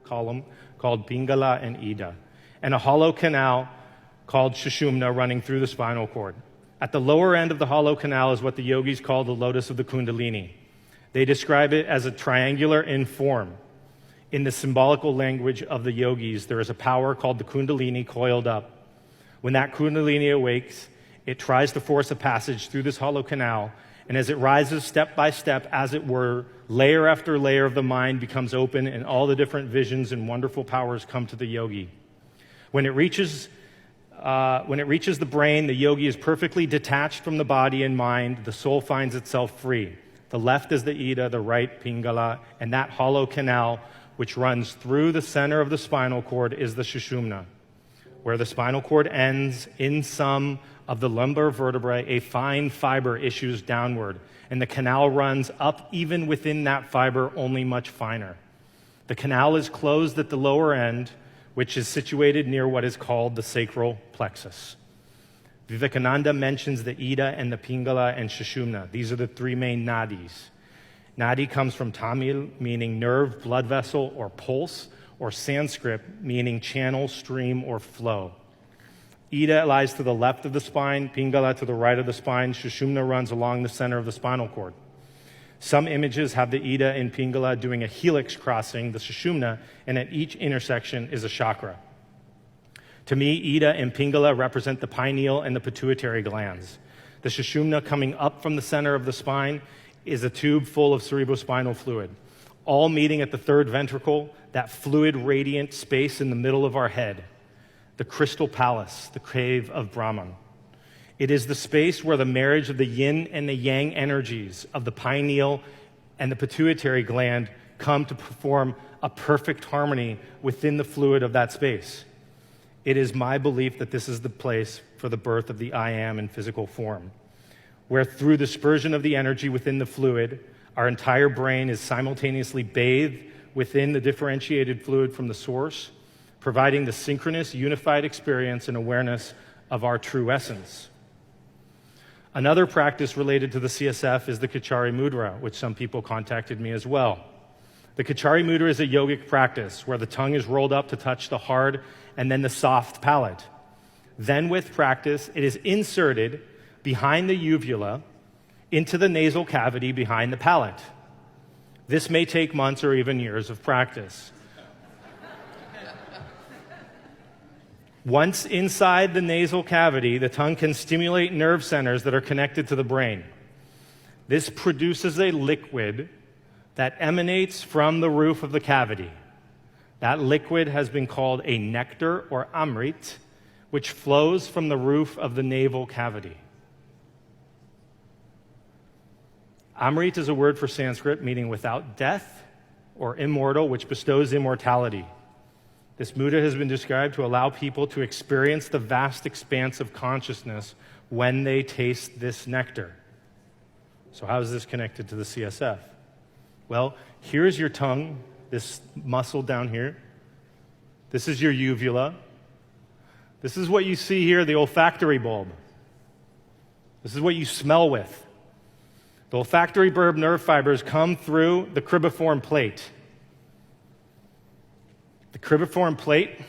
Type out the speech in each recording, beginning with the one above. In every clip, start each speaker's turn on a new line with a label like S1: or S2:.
S1: column called Pingala and Ida, and a hollow canal called Sushumna running through the spinal cord. At the lower end of the hollow canal is what the yogis call the lotus of the Kundalini. They describe it as a triangular in form. In the symbolical language of the yogis, there is a power called the Kundalini coiled up. When that Kundalini awakes, it tries to force a passage through this hollow canal, and as it rises step by step, as it were, layer after layer of the mind becomes open, and all the different visions and wonderful powers come to the yogi. When it reaches the brain, the yogi is perfectly detached from the body and mind. The soul finds itself free. The left is the Ida, the right Pingala, and that hollow canal, which runs through the center of the spinal cord, is the Sushumna. Where the spinal cord ends, in some of the lumbar vertebrae, a fine fiber issues downward, and the canal runs up even within that fiber, only much finer. The canal is closed at the lower end, which is situated near what is called the sacral plexus. Vivekananda mentions the Ida and the Pingala and Sushumna. These are the three main nadis. Nadi comes from Tamil, meaning nerve, blood vessel, or pulse, or Sanskrit, meaning channel, stream, or flow. Ida lies to the left of the spine, Pingala to the right of the spine, Sushumna runs along the center of the spinal cord. Some images have the Ida and Pingala doing a helix crossing, the Sushumna, and at each intersection is a chakra. To me, Ida and Pingala represent the pineal and the pituitary glands. The Sushumna coming up from the center of the spine is a tube full of cerebrospinal fluid, all meeting at the third ventricle, that fluid radiant space in the middle of our head, the crystal palace, the cave of Brahman. It is the space where the marriage of the yin and the yang energies of the pineal and the pituitary gland come to perform a perfect harmony within the fluid of that space. It is my belief that this is the place for the birth of the I Am in physical form, where through the dispersion of the energy within the fluid, our entire brain is simultaneously bathed within the differentiated fluid from the source, providing the synchronous, unified experience and awareness of our true essence. Another practice related to the CSF is the Kachari Mudra, which some people contacted me as well. The Kachari Mudra is a yogic practice where the tongue is rolled up to touch the hard and then the soft palate. Then with practice, it is inserted behind the uvula into the nasal cavity behind the palate. This may take months or even years of practice. Once inside the nasal cavity, the tongue can stimulate nerve centers that are connected to the brain. This produces a liquid that emanates from the roof of the cavity. That liquid has been called a nectar or amrit, which flows from the roof of the navel cavity. Amrit is a word for Sanskrit meaning without death or immortal, which bestows immortality. This mudra has been described to allow people to experience the vast expanse of consciousness when they taste this nectar. So how is this connected to the CSF? Well, here's your tongue, this muscle down here. This is your uvula. This is what you see here, the olfactory bulb. This is what you smell with. The olfactory bulb nerve fibers come through the cribriform plate. The cribriform plate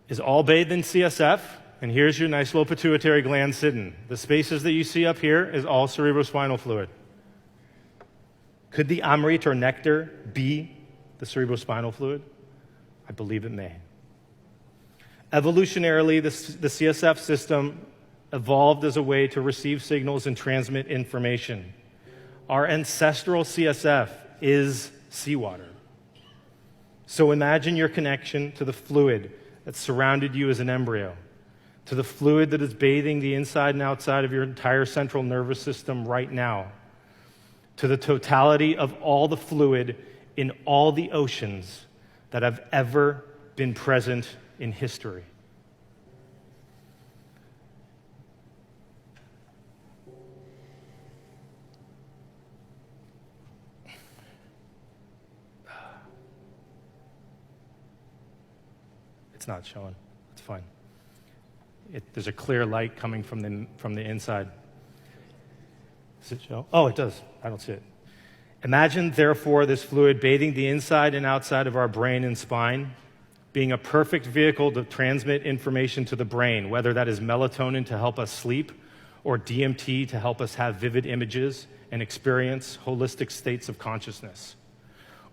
S1: is all bathed in CSF, and here's your nice little pituitary gland sitting. The spaces that you see up here is all cerebrospinal fluid. Could the amrit or nectar be the cerebrospinal fluid? I believe it may. Evolutionarily, the CSF system evolved as a way to receive signals and transmit information. Our ancestral CSF is seawater. So imagine your connection to the fluid that surrounded you as an embryo, to the fluid that is bathing the inside and outside of your entire central nervous system right now, to the totality of all the fluid in all the oceans that have ever been present in history. It's not showing. It's fine. There's a clear light coming from the inside. Does it show? Oh, it does. I don't see it. Imagine, therefore, this fluid bathing the inside and outside of our brain and spine, being a perfect vehicle to transmit information to the brain, whether that is melatonin to help us sleep or DMT to help us have vivid images and experience holistic states of consciousness,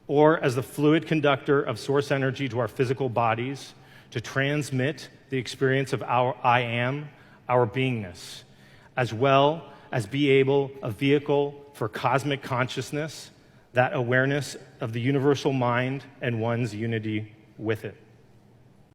S1: or as the fluid conductor of source energy to our physical bodies to transmit the experience of our I am, our beingness, as well as be able a vehicle for cosmic consciousness, that awareness of the universal mind and one's unity with it.